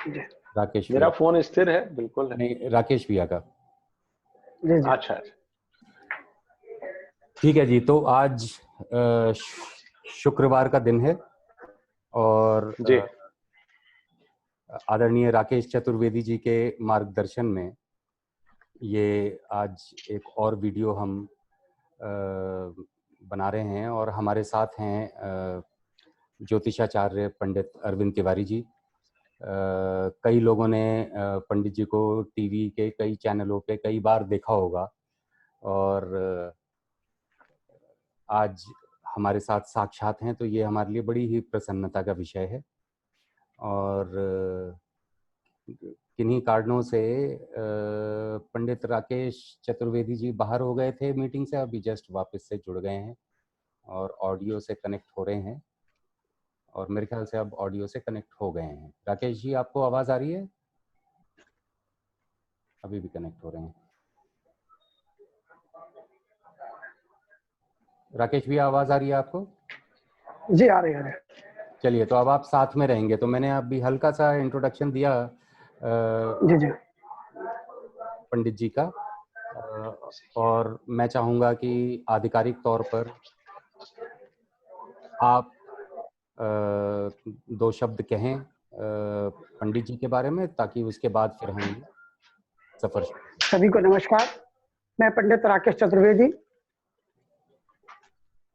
जी। राकेश मेरा भैया, फोन स्थिर है, बिल्कुल है। नहीं राकेश भैया का। जी जी। अच्छा, ठीक है जी, तो आज शुक्रवार का दिन है और जी। आदरणीय राकेश चतुर्वेदी जी के मार्गदर्शन में ये आज एक और वीडियो हम बना रहे हैं और हमारे साथ हैं ज्योतिषाचार्य पंडित अरविंद तिवारी जी। कई लोगों ने पंडित जी को टीवी के कई चैनलों पे कई बार देखा होगा और आज हमारे साथ साक्षात हैं, तो ये हमारे लिए बड़ी ही प्रसन्नता का विषय है। और किन्हीं कारणों से पंडित राकेश चतुर्वेदी जी बाहर हो गए थे मीटिंग से, अभी जस्ट वापस से जुड़ गए हैं और ऑडियो से कनेक्ट हो रहे हैं और मेरे ख्याल से अब ऑडियो से कनेक्ट हो गए हैं। राकेश जी, आपको आवाज़ आ रही है? अभी भी कनेक्ट हो रहे हैं। राकेश भैया, आवाज़ आ रही है आपको? जी आ रही है। चलिए, तो अब आप साथ में रहेंगे। तो मैंने अभी हल्का सा इंट्रोडक्शन दिया जी जी। पंडित जी का, और मैं चाहूँगा कि आधिकारिक तौर पर आप दो शब्द कहें पंडित जी के बारे में, ताकि उसके बाद फिर हम सफर। सभी को नमस्कार। मैं पंडित राकेश चतुर्वेदी,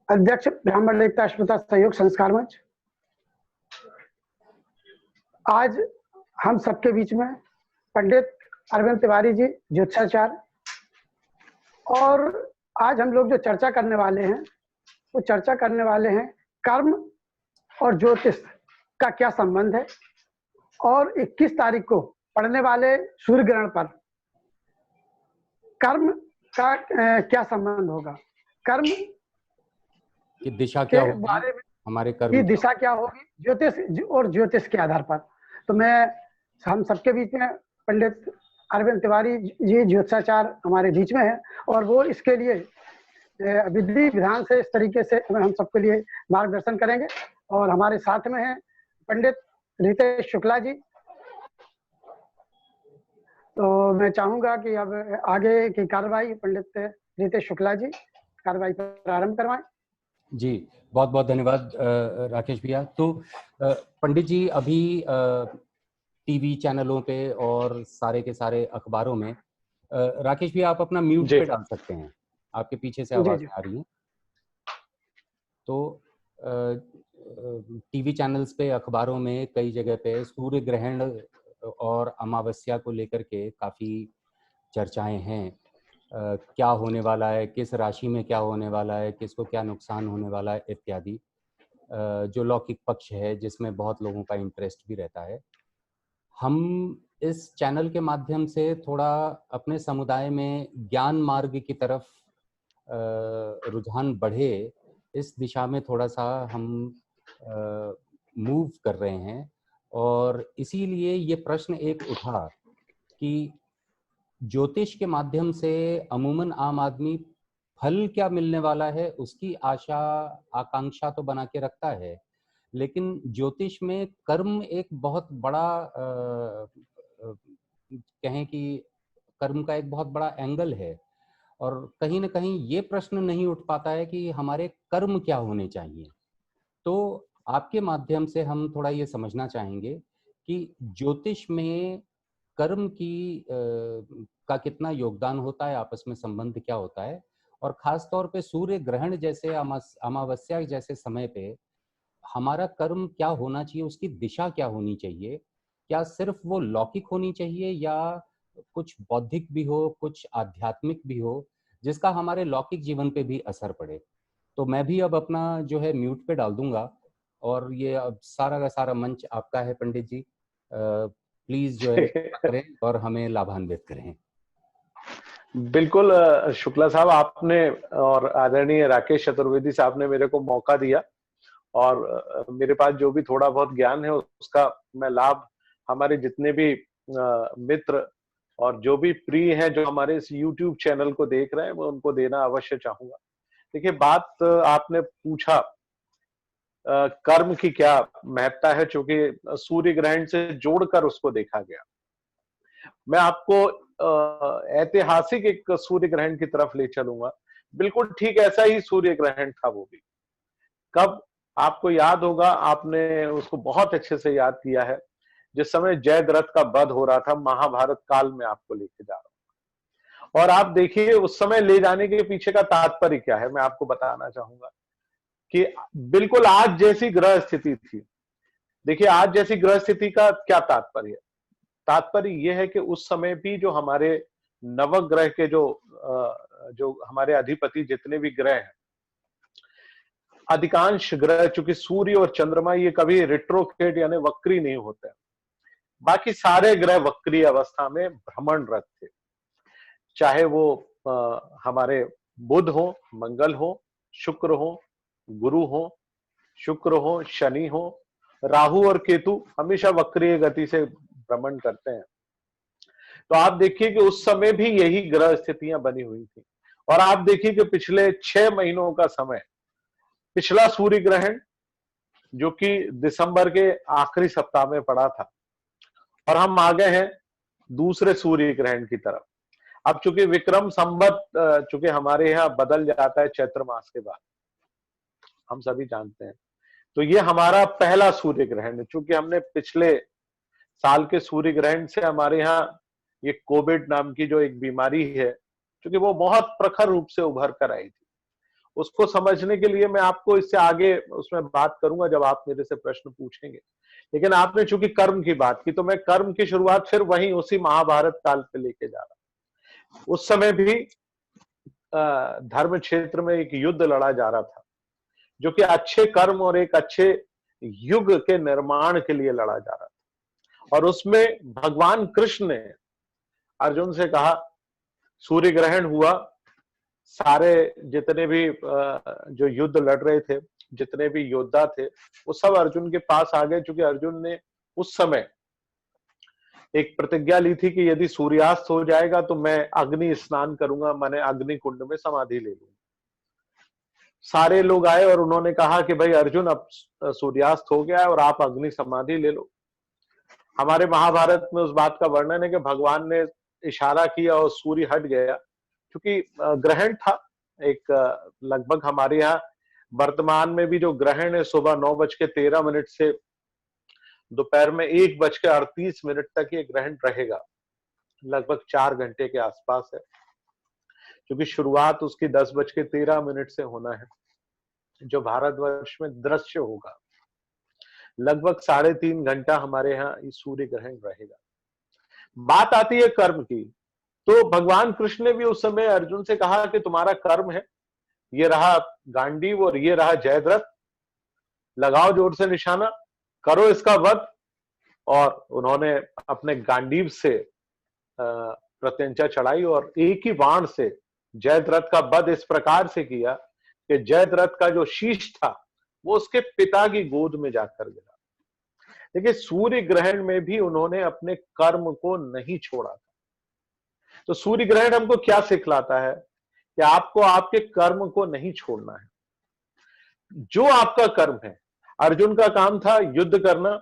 अध्यक्ष ब्राह्मण एकता अस्पृश्यता सहयोग संस्कार मंच। आज हम सबके बीच में पंडित अरविंद तिवारी जी ज्योतिषाचार्य, और आज हम लोग जो चर्चा करने वाले हैं वो चर्चा करने वाले हैं कर्म और ज्योतिष का क्या संबंध है, और 21 तारीख को पड़ने वाले सूर्य ग्रहण पर कर्म का क्या संबंध होगा, कर्म की दिशा के क्या होगी, बारे में हमारे कर्म की दिशा क्या होगी ज्योतिष और ज्योतिष के आधार पर। तो मैं हम सबके बीच में पंडित अरविंद तिवारी जी ज्योतिषाचार्य हमारे बीच में है, और वो इसके लिए विधि विधान से इस तरीके से हम सबके लिए मार्गदर्शन करेंगे। और हमारे साथ में हैं पंडित रितेश शुक्ला जी। तो मैं चाहूंगा कि अब आगे की कार्रवाई पंडित रितेश शुक्ला जी कार्रवाई प्रारंभ करवाएं। जी, बहुत बहुत धन्यवाद राकेश भैया। तो पंडित जी, अभी टीवी चैनलों पे और सारे के सारे अखबारों में, राकेश भैया आप अपना म्यूट पे डाल सकते हैं, आपके पीछे से आवाज़ आ रही है। तो टीवी चैनल्स पे, अखबारों में कई जगह पे सूर्य ग्रहण और अमावस्या को लेकर के काफ़ी चर्चाएं हैं। क्या होने वाला है, किस राशि में क्या होने वाला है, किसको क्या नुकसान होने वाला है इत्यादि, जो लौकिक पक्ष है जिसमें बहुत लोगों का इंटरेस्ट भी रहता है। हम इस चैनल के माध्यम से थोड़ा अपने समुदाय में ज्ञान मार्ग की तरफ रुझान बढ़े, इस दिशा में थोड़ा सा हम मूव कर रहे हैं। और इसीलिए ये प्रश्न एक उठा कि ज्योतिष के माध्यम से अमूमन आम आदमी फल क्या मिलने वाला है उसकी आशा आकांक्षा तो बना के रखता है, लेकिन ज्योतिष में कर्म एक बहुत बड़ा कहें कि कर्म का एक बहुत बड़ा एंगल है। और कहीं ना कहीं ये प्रश्न नहीं उठ पाता है कि हमारे कर्म क्या होने चाहिए। तो आपके माध्यम से हम थोड़ा ये समझना चाहेंगे कि ज्योतिष में कर्म की का कितना योगदान होता है, आपस में संबंध क्या होता है, और खास तौर पे सूर्य ग्रहण जैसे अमावस्या जैसे समय पे हमारा कर्म क्या होना चाहिए, उसकी दिशा क्या होनी चाहिए, क्या सिर्फ वो लौकिक होनी चाहिए या कुछ बौद्धिक भी हो, कुछ आध्यात्मिक भी हो, जिसका हमारे लौकिक जीवन पे भी असर पड़े। तो मैं भी अब अपना जो है म्यूट पे डाल दूंगा और ये अब सारा का सारा मंच आपका है पंडित जी। प्लीज जो है करें और हमें लाभान्वित करें। बिल्कुल शुक्ला साहब, आपने और आदरणीय राकेश चतुर्वेदी साहब ने मेरे को मौका दिया, और मेरे पास जो भी थोड़ा बहुत ज्ञान है उसका मैं लाभ हमारे जितने भी मित्र और जो भी प्रिय हैं जो हमारे इस YouTube चैनल को देख रहे हैं, मैं उनको देना अवश्य चाहूंगा। देखिए, बात आपने पूछा कर्म की क्या महत्ता है, चूंकि सूर्य ग्रहण से जोड़कर उसको देखा गया। मैं आपको ऐतिहासिक एक सूर्य ग्रहण की तरफ ले चलूंगा। बिल्कुल ठीक ऐसा ही सूर्य ग्रहण था वो भी। कब? आपको याद होगा, आपने उसको बहुत अच्छे से याद किया है, जिस समय जयद्रथ का वध हो रहा था, महाभारत काल में आपको लेके जा रहा हूं। और आप देखिए उस समय ले जाने के पीछे का तात्पर्य क्या है, मैं आपको बताना चाहूंगा कि बिल्कुल आज जैसी ग्रह स्थिति थी। देखिए आज जैसी ग्रह स्थिति का क्या तात्पर्य है? तात्पर्य यह है कि उस समय भी जो हमारे नवग्रह के जो हमारे अधिपति जितने भी ग्रह हैं, अधिकांश ग्रह, चूंकि सूर्य और चंद्रमा ये कभी रिट्रोग्रेड यानी वक्री नहीं होते हैं, बाकी सारे ग्रह वक्री अवस्था में भ्रमणरत थे। चाहे वो हमारे बुध हो, मंगल हो, शुक्र हो, गुरु हो, शुक्र हो, शनि हो, राहु और केतु हमेशा वक्रीय गति से भ्रमण करते हैं। तो आप देखिए कि उस समय भी यही ग्रह स्थितियां बनी हुई थी। और आप देखिए कि पिछले 6 महीनों का समय, पिछला सूर्य ग्रहण जो कि दिसंबर के आखिरी सप्ताह में पड़ा था, और हम आ गए हैं दूसरे सूर्य ग्रहण की तरफ। अब चूंकि विक्रम संवत चूंकि हमारे यहाँ बदल जाता है चैत्र मास के बाद, हम सभी जानते हैं, तो ये हमारा पहला सूर्य ग्रहण है। चूंकि हमने पिछले साल के सूर्य ग्रहण से हमारे यहाँ ये कोविड नाम की जो एक बीमारी है, क्योंकि वो बहुत प्रखर रूप से उभर कर आई थी, उसको समझने के लिए मैं आपको इससे आगे उसमें बात करूंगा जब आप मेरे से प्रश्न पूछेंगे। लेकिन आपने चूंकि कर्म की बात की, तो मैं कर्म की शुरुआत फिर वहीं उसी महाभारत काल पे लेके जा रहा हूं। उस समय भी धर्म क्षेत्र में एक युद्ध लड़ा जा रहा था, जो कि अच्छे कर्म और एक अच्छे युग के निर्माण के लिए लड़ा जा रहा था। और उसमें भगवान कृष्ण ने अर्जुन से कहा, सूर्य ग्रहण हुआ, सारे जितने भी जो युद्ध लड़ रहे थे, जितने भी योद्धा थे, वो सब अर्जुन के पास आ गए, क्योंकि अर्जुन ने उस समय एक प्रतिज्ञा ली थी कि यदि सूर्यास्त हो जाएगा तो मैं अग्नि स्नान करूंगा, मैंने अग्नि कुंड में समाधि ले लूंगा। सारे लोग आए और उन्होंने कहा कि भाई अर्जुन, अब सूर्यास्त हो गया है और आप अग्नि समाधि ले लो। हमारे महाभारत में उस बात का वर्णन है कि भगवान ने इशारा किया और सूर्य हट गया, क्योंकि ग्रहण था एक, लगभग हमारे यहाँ वर्तमान में भी जो ग्रहण है सुबह 9:13 से दोपहर में 1:38 तक ये ग्रहण रहेगा, लगभग 4 घंटे के आसपास है, क्योंकि शुरुआत उसकी 10:13 से होना है, जो भारतवर्ष में दृश्य होगा। लगभग 3.5 घंटा हमारे यहाँ इस सूर्य ग्रहण रहेगा। बात आती है कर्म की, तो भगवान कृष्ण ने भी उस समय अर्जुन से कहा कि तुम्हारा कर्म है, ये रहा गांडीव और ये रहा जयद्रथ, लगाओ जोर से निशाना, करो इसका वध। और उन्होंने अपने गांडीव से प्रत्यंचा चढ़ाई और एक ही बाण से जयद्रथ का वध इस प्रकार से किया कि जयद्रथ का जो शीश था वो उसके पिता की गोद में जाकर गिरा। देखिए सूर्य ग्रहण में भी उन्होंने अपने कर्म को नहीं छोड़ा था। तो सूर्य ग्रहण हमको क्या सिखलाता है कि आपको आपके कर्म को नहीं छोड़ना है। जो आपका कर्म है, अर्जुन का काम था युद्ध करना,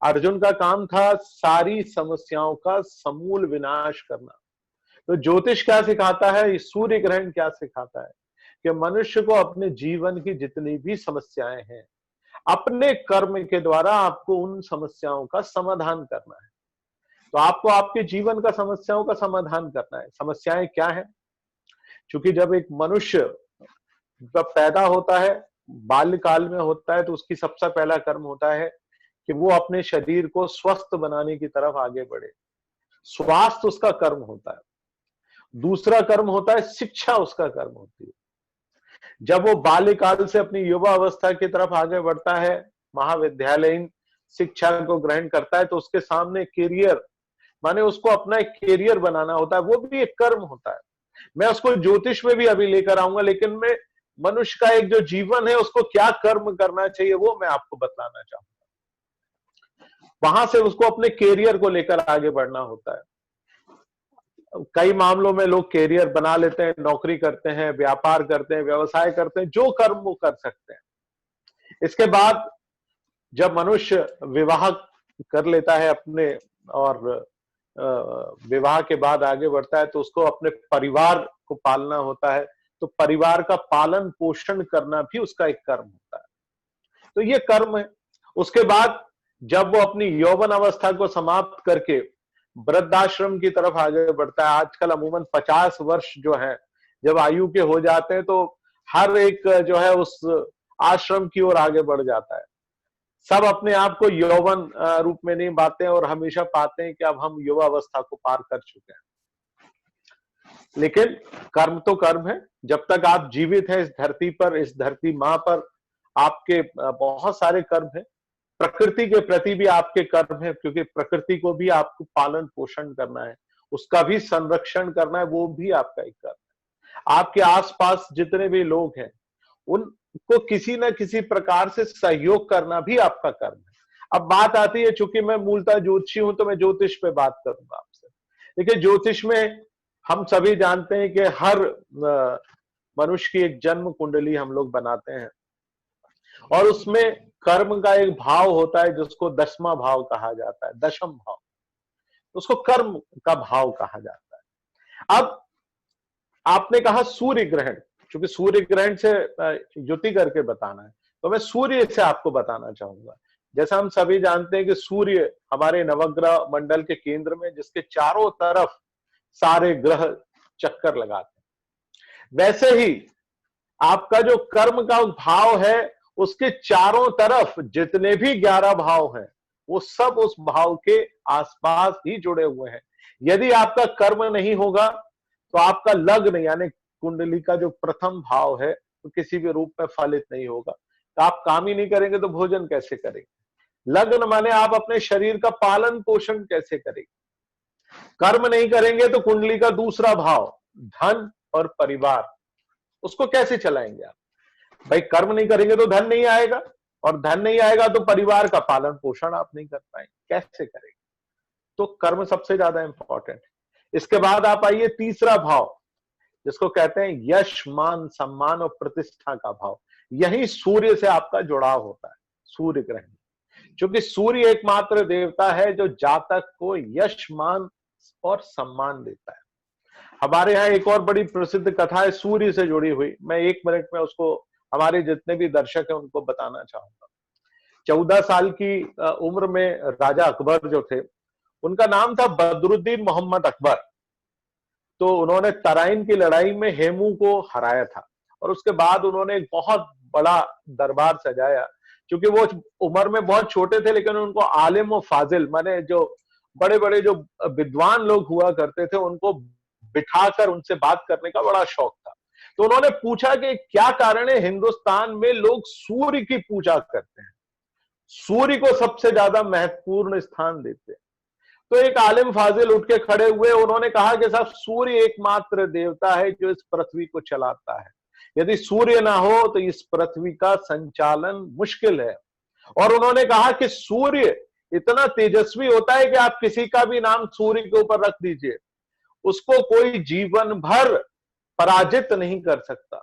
अर्जुन का काम था सारी समस्याओं का समूल विनाश करना। तो ज्योतिष क्या सिखाता है, सूर्य ग्रहण क्या सिखाता है कि मनुष्य को अपने जीवन की जितनी भी समस्याएं हैं, अपने कर्म के द्वारा आपको उन समस्याओं का समाधान करना है। तो आपको आपके जीवन का समस्याओं का समाधान करना है। समस्याएं क्या है? क्योंकि जब एक मनुष्य जब पैदा होता है, बाल्यकाल में होता है, तो उसकी सबसे पहला कर्म होता है कि वो अपने शरीर को स्वस्थ बनाने की तरफ आगे बढ़े। स्वास्थ्य उसका कर्म होता है। दूसरा कर्म होता है शिक्षा, उसका कर्म होती है। जब वो बाल्यकाल से अपनी युवा अवस्था की तरफ आगे बढ़ता है, महाविद्यालयीन शिक्षा को ग्रहण करता है, तो उसके सामने करियर, माने उसको अपना एक करियर बनाना होता है, वो भी एक कर्म होता है। मैं उसको ज्योतिष में भी अभी लेकर आऊंगा, लेकिन मैं मनुष्य का एक जो जीवन है उसको क्या कर्म करना चाहिए वो मैं आपको बतलाना चाहूंगा। वहां से उसको अपने करियर को लेकर आगे बढ़ना होता है। कई मामलों में लोग करियर बना लेते हैं, नौकरी करते हैं, व्यापार करते हैं, व्यवसाय करते हैं, जो कर्म वो कर सकते हैं। इसके बाद जब मनुष्य विवाह कर लेता है अपने, और विवाह के बाद आगे बढ़ता है, तो उसको अपने परिवार को पालना होता है। तो परिवार का पालन पोषण करना भी उसका एक कर्म होता है। तो ये कर्म है। उसके बाद जब वो अपनी यौवन अवस्था को समाप्त करके वृद्धाश्रम की तरफ आगे बढ़ता है, आजकल अमूमन 50 वर्ष जो है जब आयु के हो जाते हैं, तो हर एक जो है उस आश्रम की ओर आगे बढ़ जाता है। सब अपने आप को यौवन रूप में नहीं पाते हैं और हमेशा पाते हैं कि अब हम युवा अवस्था को पार कर चुके हैं। लेकिन कर्म तो कर्म है। जब तक आप जीवित हैं इस धरती पर, इस धरती मां पर, आपके बहुत सारे कर्म हैं। प्रकृति के प्रति भी आपके कर्म है, क्योंकि प्रकृति को भी आपको पालन पोषण करना है, उसका भी संरक्षण करना है, वो भी आपका एक कर्म है। आपके आसपास जितने भी लोग हैं उनको किसी न किसी प्रकार से सहयोग करना भी आपका कर्म है। अब बात आती है, चूंकि मैं मूलतः ज्योतिषी हूं तो मैं ज्योतिष पे बात करूंगा आपसे। देखिए, ज्योतिष में हम सभी जानते हैं कि हर मनुष्य की एक जन्म कुंडली हम लोग बनाते हैं, और उसमें कर्म का एक भाव होता है जिसको 10वां भाव कहा जाता है, दशम भाव, उसको कर्म का भाव कहा जाता है। अब आपने कहा सूर्य ग्रहण, क्योंकि सूर्य ग्रहण से युति करके बताना है, तो मैं सूर्य से आपको बताना चाहूंगा। जैसा हम सभी जानते हैं कि सूर्य हमारे नवग्रह मंडल के केंद्र में, जिसके चारों तरफ सारे ग्रह चक्कर लगाते हैं, वैसे ही आपका जो कर्म का भाव है उसके चारों तरफ जितने भी 11 भाव हैं वो सब उस भाव के आसपास ही जुड़े हुए हैं। यदि आपका कर्म नहीं होगा तो आपका लग्न यानी कुंडली का जो प्रथम भाव है तो किसी भी रूप में फलित नहीं होगा। तो आप काम ही नहीं करेंगे तो भोजन कैसे करेंगे? लग्न माने आप अपने शरीर का पालन पोषण कैसे करेंगे? कर्म नहीं करेंगे तो कुंडली का दूसरा भाव धन और परिवार, उसको कैसे चलाएंगे आप? भाई कर्म नहीं करेंगे तो धन नहीं आएगा, और धन नहीं आएगा तो परिवार का पालन पोषण आप नहीं कर पाएंगे, कैसे करेंगे? तो कर्म सबसे ज्यादा इंपॉर्टेंट है। इसके बाद आप आइए तीसरा भाव, जिसको कहते हैं यश मान सम्मान और प्रतिष्ठा का भाव। यही सूर्य से आपका जुड़ाव होता है, सूर्य ग्रहण। क्योंकि सूर्य एकमात्र देवता है जो जातक को यश मान और सम्मान देता है। हमारे यहाँ एक और बड़ी प्रसिद्ध कथा है सूर्य से जुड़ी हुई, मैं 1 मिनट में उसको हमारे जितने भी दर्शक हैं उनको बताना चाहूंगा। 14 साल की उम्र में राजा अकबर जो थे, उनका नाम था बदरुद्दीन मोहम्मद अकबर। तो उन्होंने तराइन की लड़ाई में हेमू को हराया था, और उसके बाद उन्होंने एक बहुत बड़ा दरबार सजाया। क्योंकि वो उम्र में बहुत छोटे थे, लेकिन उनको आलिम और फाजिल माने जो बड़े बड़े जो विद्वान लोग हुआ करते थे उनको बिठाकर उनसे बात करने का बड़ा शौक था। तो उन्होंने पूछा कि क्या कारण है हिंदुस्तान में लोग सूर्य की पूजा करते हैं, सूर्य को सबसे ज्यादा महत्वपूर्ण स्थान देते हैं। तो एक आलिम फाजिल उठ के खड़े हुए, उन्होंने कहा कि साहब सूर्य एकमात्र देवता है जो इस पृथ्वी को चलाता है, यदि सूर्य ना हो तो इस पृथ्वी का संचालन मुश्किल है। और उन्होंने कहा कि सूर्य इतना तेजस्वी होता है कि आप किसी का भी नाम सूर्य के ऊपर रख दीजिए, उसको कोई जीवन भर पराजित नहीं कर सकता।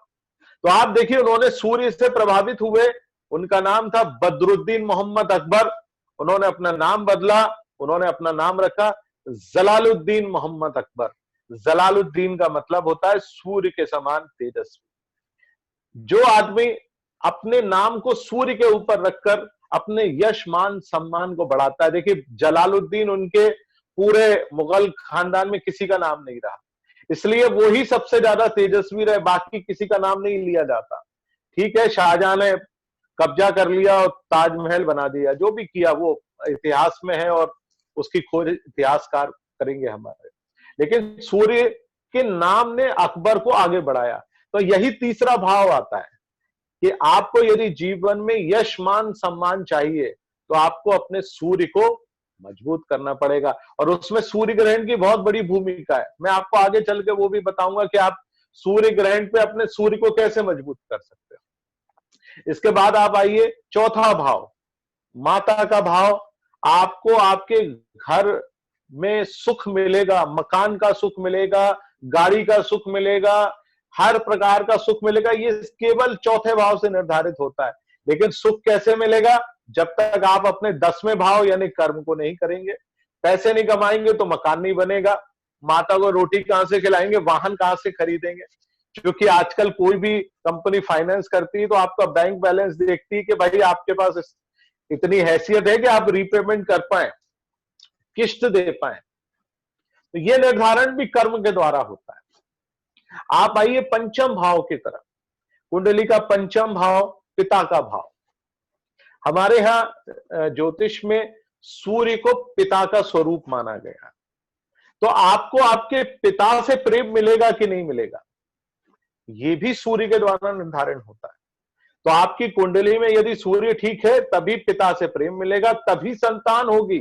तो आप देखिए, उन्होंने सूर्य से प्रभावित हुए, उनका नाम था बदरुद्दीन मोहम्मद अकबर। उन्होंने अपना नाम बदला, उन्होंने अपना नाम रखा जलालुद्दीन मोहम्मद अकबर। जलालुद्दीन का मतलब होता है सूर्य के समान तेजस्वी। जो आदमी अपने नाम को सूर्य के ऊपर रखकर अपने यश मान सम्मान को बढ़ाता है, देखिए जलालुद्दीन उनके पूरे मुगल खानदान में किसी का नाम नहीं रहा, इसलिए वो ही सबसे ज्यादा तेजस्वी रहे, बाकी किसी का नाम नहीं लिया जाता। ठीक है, शाहजहां ने कब्जा कर लिया और ताजमहल बना दिया, जो भी किया वो इतिहास में है और उसकी खोज इतिहासकार करेंगे हमारे, लेकिन सूर्य के नाम ने अकबर को आगे बढ़ाया। तो यही तीसरा भाव आता है कि आपको यदि जीवन में यश मान सम्मान चाहिए तो आपको अपने सूर्य को मजबूत करना पड़ेगा, और उसमें सूर्य ग्रहण की बहुत बड़ी भूमिका है। मैं आपको आगे चल के वो भी बताऊंगा कि आप सूर्य ग्रहण पे अपने सूर्य को कैसे मजबूत कर सकते हो। इसके बाद आप आइए चौथा भाव, माता का भाव। आपको आपके घर में सुख मिलेगा, मकान का सुख मिलेगा, गाड़ी का सुख मिलेगा, हर प्रकार का सुख मिलेगा, ये केवल चौथे भाव से निर्धारित होता है। लेकिन सुख कैसे मिलेगा? जब तक आप अपने 10वें भाव यानी कर्म को नहीं करेंगे। पैसे नहीं कमाएंगे तो मकान नहीं बनेगा, माता को रोटी कहां से खिलाएंगे, वाहन कहां से खरीदेंगे। क्योंकि आजकल कोई भी कंपनी फाइनेंस करती है तो आपका बैंक बैलेंस देखती है कि भाई आपके पास इतनी हैसियत है कि आप रीपेमेंट कर पाए, किस्त दे पाए। तो ये निर्धारण भी कर्म के द्वारा होता है। आप आइए पंचम भाव की तरफ। कुंडली का पंचम भाव पिता का भाव। हमारे यहां ज्योतिष में सूर्य को पिता का स्वरूप माना गया। तो आपको आपके पिता से प्रेम मिलेगा कि नहीं मिलेगा, यह भी सूर्य के द्वारा निर्धारण होता है। तो आपकी कुंडली में यदि सूर्य ठीक है तभी पिता से प्रेम मिलेगा, तभी संतान होगी।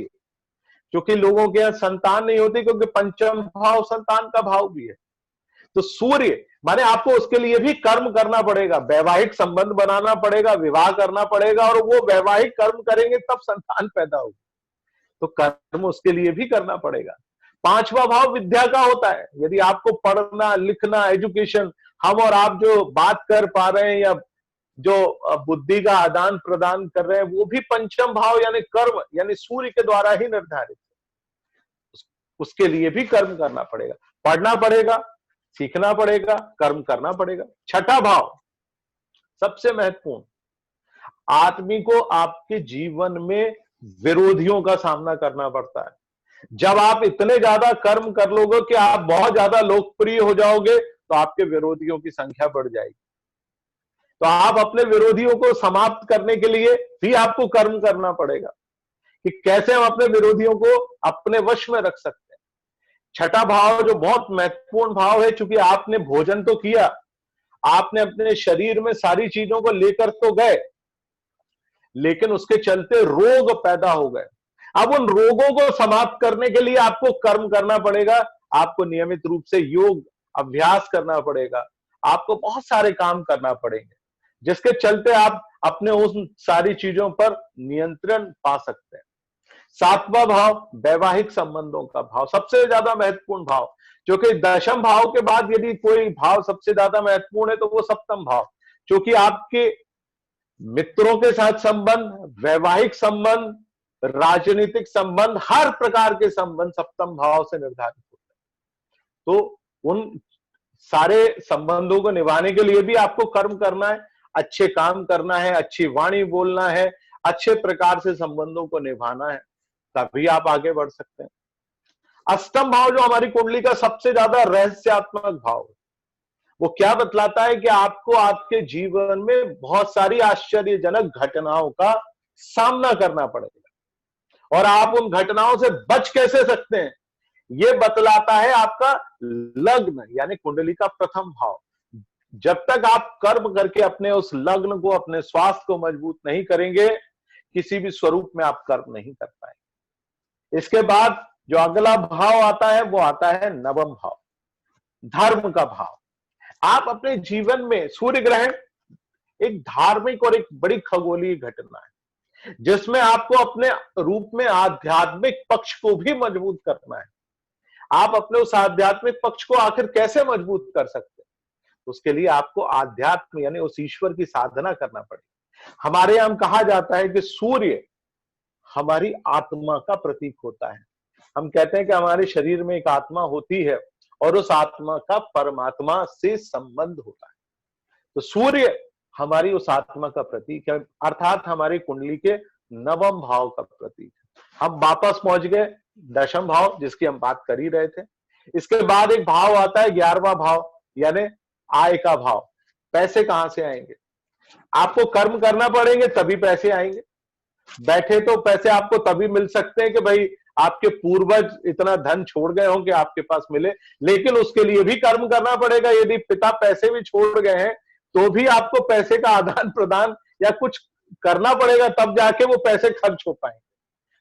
क्योंकि लोगों के यहां संतान नहीं होती क्योंकि पंचम भाव संतान का भाव भी है। तो सूर्य माने आपको उसके लिए भी कर्म करना पड़ेगा, वैवाहिक संबंध बनाना पड़ेगा, विवाह करना पड़ेगा, और वो वैवाहिक कर्म करेंगे तब संतान पैदा होगी। तो कर्म उसके लिए भी करना पड़ेगा। पांचवा भाव विद्या का होता है। यदि आपको पढ़ना लिखना एजुकेशन, हम और आप जो बात कर पा रहे हैं या जो बुद्धि का आदान प्रदान कर रहे हैं, वो भी पंचम भाव यानी कर्म यानी सूर्य के द्वारा ही निर्धारित है। उसके लिए भी कर्म करना पड़ेगा, पढ़ना पड़ेगा, सीखना पड़ेगा, कर्म करना पड़ेगा। छठा भाव सबसे महत्वपूर्ण, आदमी को आपके जीवन में विरोधियों का सामना करना पड़ता है। जब आप इतने ज्यादा कर्म कर लोगे कि आप बहुत ज्यादा लोकप्रिय हो जाओगे तो आपके विरोधियों की संख्या बढ़ जाएगी। तो आप अपने विरोधियों को समाप्त करने के लिए भी आपको कर्म करना पड़ेगा कि कैसे हम अपने विरोधियों को अपने वश में रख सकते हैं। छठा भाव जो बहुत महत्वपूर्ण भाव है, चूंकि आपने भोजन तो किया, आपने अपने शरीर में सारी चीजों को लेकर तो गए, लेकिन उसके चलते रोग पैदा हो गए। अब उन रोगों को समाप्त करने के लिए आपको कर्म करना पड़ेगा, आपको नियमित रूप से योग अभ्यास करना पड़ेगा, आपको बहुत सारे काम करना पड़ेंगे, जिसके चलते आप अपने उन सारी चीजों पर नियंत्रण पा सकते हैं। सातवां भाव वैवाहिक संबंधों का भाव, सबसे ज्यादा महत्वपूर्ण भाव, क्योंकि दशम भाव के बाद यदि कोई भाव सबसे ज्यादा महत्वपूर्ण है तो वो सप्तम भाव, क्योंकि आपके मित्रों के साथ संबंध, वैवाहिक संबंध, राजनीतिक संबंध, हर प्रकार के संबंध सप्तम भाव से निर्धारित होते हैं। तो उन सारे संबंधों को निभाने के लिए भी आपको कर्म करना है, अच्छे काम करना है, अच्छी वाणी बोलना है, अच्छे प्रकार से संबंधों को निभाना है, तभी आप आगे बढ़ सकते हैं। अष्टम भाव जो हमारी कुंडली का सबसे ज्यादा रहस्यात्मक भाव है, वो क्या बतलाता है कि आपको आपके जीवन में बहुत सारी आश्चर्यजनक घटनाओं का सामना करना पड़ेगा, और आप उन घटनाओं से बच कैसे सकते हैं, ये बतलाता है आपका लग्न यानी कुंडली का प्रथम भाव। जब तक आप कर्म करके अपने उस लग्न को, अपने स्वास्थ्य को मजबूत नहीं करेंगे, किसी भी स्वरूप में आप कर्म नहीं कर पाएंगे। इसके बाद जो अगला भाव आता है वो आता है नवम भाव, धर्म का भाव। आप अपने जीवन में, सूर्य ग्रहण एक धार्मिक और एक बड़ी खगोलीय घटना है, जिसमें आपको अपने रूप में आध्यात्मिक पक्ष को भी मजबूत करना है। आप अपने उस आध्यात्मिक पक्ष को आखिर कैसे मजबूत कर सकते हैं, उसके लिए आपको आध्यात्म यानी उस ईश्वर की साधना करना पड़ेगी। हमारे यहां कहा जाता है कि सूर्य हमारी आत्मा का प्रतीक होता है। हम कहते हैं कि हमारे शरीर में एक आत्मा होती है और उस आत्मा का परमात्मा से संबंध होता है। तो सूर्य हमारी उस आत्मा का प्रतीक है, अर्थात हमारी कुंडली के नवम भाव का प्रतीक है। हम वापस पहुंच गए दशम भाव जिसकी हम बात कर ही रहे थे। इसके बाद एक भाव आता है 11वां भाव यानी आय का भाव। पैसे कहां से आएंगे? आपको कर्म करना पड़ेंगे तभी पैसे आएंगे। बैठे तो पैसे आपको तभी मिल सकते हैं कि भाई आपके पूर्वज इतना धन छोड़ गए हों कि आपके पास मिले, लेकिन उसके लिए भी कर्म करना पड़ेगा। यदि पिता पैसे भी छोड़ गए हैं तो भी आपको पैसे का आदान प्रदान या कुछ करना पड़ेगा, तब जाके वो पैसे खर्च हो पाएंगे।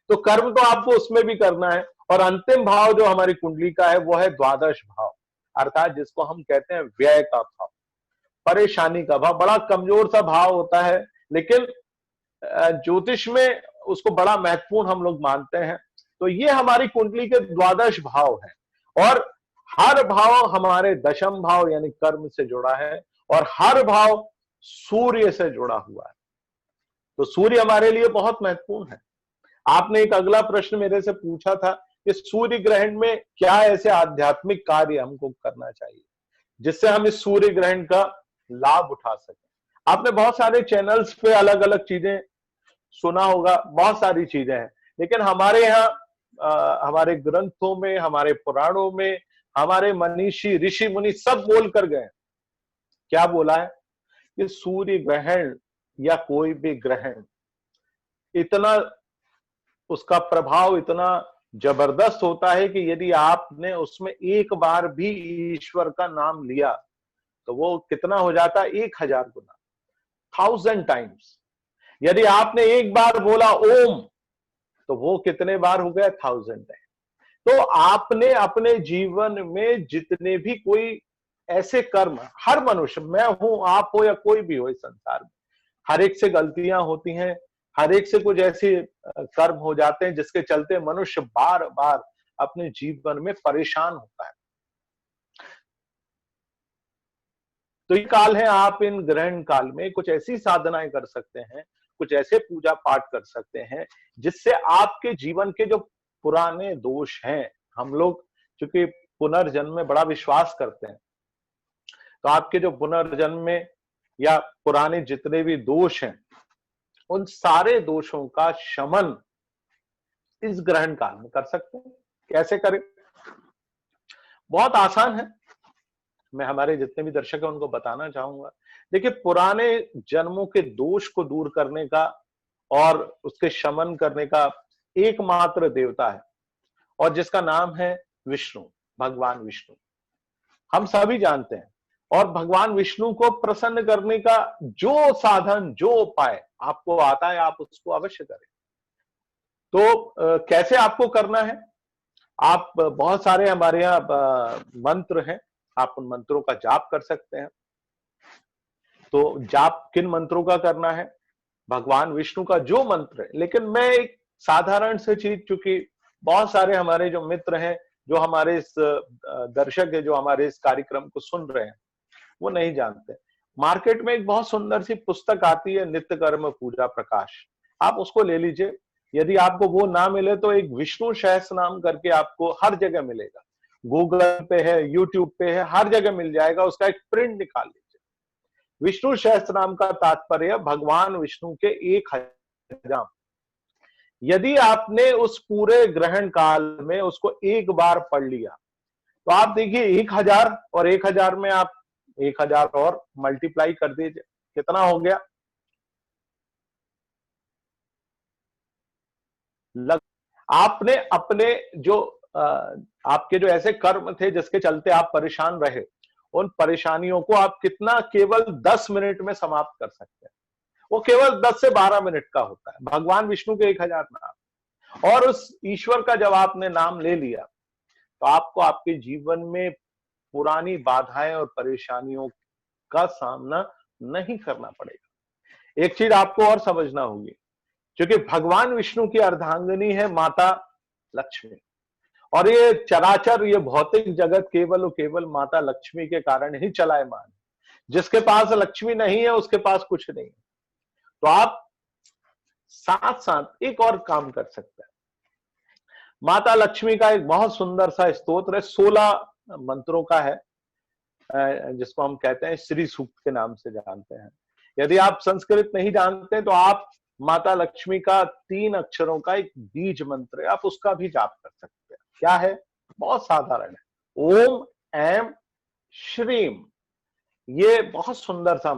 तो कर्म तो आपको उसमें भी करना है। और अंतिम भाव जो हमारी कुंडली का है वो है द्वादश भाव, अर्थात जिसको हम कहते हैं व्यय का भाव, परेशानी का भाव। बड़ा कमजोर सा भाव होता है, लेकिन ज्योतिष में उसको बड़ा महत्वपूर्ण हम लोग मानते हैं। तो ये हमारी कुंडली के द्वादश भाव हैं, और हर भाव हमारे दशम भाव यानी कर्म से जुड़ा है, और हर भाव सूर्य से जुड़ा हुआ है। तो सूर्य हमारे लिए बहुत महत्वपूर्ण है। आपने एक अगला प्रश्न मेरे से पूछा था कि सूर्य ग्रहण में क्या ऐसे आध्यात्मिक कार्य हमको करना चाहिए जिससे हम इस सूर्य ग्रहण का लाभ उठा सकें। आपने बहुत सारे चैनल्स पे अलग अलग चीजें सुना होगा, बहुत सारी चीजें हैं, लेकिन हमारे यहाँ हमारे ग्रंथों में, हमारे पुराणों में, हमारे मनीषी ऋषि मुनि सब बोल कर गए। क्या बोला है कि सूर्य ग्रहण या कोई भी ग्रहण इतना, उसका प्रभाव इतना जबरदस्त होता है कि यदि आपने उसमें एक बार भी ईश्वर का नाम लिया तो वो कितना हो जाता है, 1000 गुना, 1000 टाइम्स। यदि आपने एक बार बोला ओम तो वो कितने बार हो गया, 1000 टाइम। तो आपने अपने जीवन में जितने भी कोई ऐसे कर्म, हर मनुष्य, मैं हूं, आप हो या कोई भी हो इस संसार में, हर एक से गलतियां होती हैं, हर एक से कुछ ऐसे कर्म हो जाते हैं जिसके चलते मनुष्य बार बार अपने जीवन में परेशान होता है। तो ये काल है, आप इन ग्रहण काल में कुछ ऐसी साधनाएं कर सकते हैं, कुछ ऐसे पूजा पाठ कर सकते हैं जिससे आपके जीवन के जो पुराने दोष हैं, हम लोग चूंकि पुनर्जन्म में बड़ा विश्वास करते हैं, तो आपके जो पुनर्जन्म में या पुराने जितने भी दोष हैं, उन सारे दोषों का शमन इस ग्रहण काल में कर सकते हैं। कैसे करें? बहुत आसान है, मैं हमारे जितने भी दर्शक हैं उनको बताना चाहूंगा। देखिए, पुराने जन्मों के दोष को दूर करने का और उसके शमन करने का एकमात्र देवता है, और जिसका नाम है विष्णु, भगवान विष्णु। हम सभी जानते हैं, और भगवान विष्णु को प्रसन्न करने का जो साधन, जो उपाय आपको आता है, आप उसको अवश्य करें। तो कैसे आपको करना है? आप, बहुत सारे हमारे यहाँ मंत्र हैं, आप उन मंत्रों का जाप कर सकते हैं। तो जाप किन मंत्रों का करना है? भगवान विष्णु का जो मंत्र है। लेकिन मैं एक साधारण से चीज, चूंकि बहुत सारे हमारे जो मित्र हैं, जो हमारे इस दर्शक है, जो हमारे इस कार्यक्रम को सुन रहे हैं, वो नहीं जानते। मार्केट में एक बहुत सुंदर सी पुस्तक आती है, नित्य कर्म पूजा प्रकाश, आप उसको ले लीजिए। यदि आपको वो ना मिले तो एक विष्णु सहस्त्र नाम करके आपको हर जगह मिलेगा, गूगल पे है, यूट्यूब पे है, हर जगह मिल जाएगा, उसका एक प्रिंट निकाल लीजिए। विष्णु सहस्त्र नाम का तात्पर्य भगवान विष्णु के 1000। यदि आपने उस पूरे ग्रहण काल में उसको एक बार पढ़ लिया तो आप देखिए 1000 और 1000 में आप 1000 और मल्टीप्लाई कर दीजिए, कितना हो गया? आपने अपने जो आपके जो ऐसे कर्म थे जिसके चलते आप परेशान रहे, उन परेशानियों को आप कितना, केवल 10 मिनट में समाप्त कर सकते हैं। वो केवल 10 से 12 मिनट का होता है। भगवान विष्णु के 1000 नाम, और उस ईश्वर का जब आपने नाम ले लिया तो आपको आपके जीवन में पुरानी बाधाएं और परेशानियों का सामना नहीं करना पड़ेगा। एक चीज आपको और समझना होगी, क्योंकि भगवान विष्णु की अर्धांगिनी है माता लक्ष्मी, और ये चराचर, ये भौतिक जगत केवल और केवल माता लक्ष्मी के कारण ही चलायमान है। जिसके पास लक्ष्मी नहीं है उसके पास कुछ नहीं है। तो आप साथ साथ एक और काम कर सकते हैं। माता लक्ष्मी का एक बहुत सुंदर सा स्तोत्र है, 16 मंत्रों का है, जिसको हम कहते हैं श्री सूक्त के नाम से जानते हैं। यदि आप संस्कृत नहीं जानते तो आप माता लक्ष्मी का 3 अक्षरों का एक बीज मंत्र है, आप उसका भी जाप कर सकते हैं। क्या है? बहुत साधारण है, ओम ऐम श्रीम। ये बहुत सुंदर सा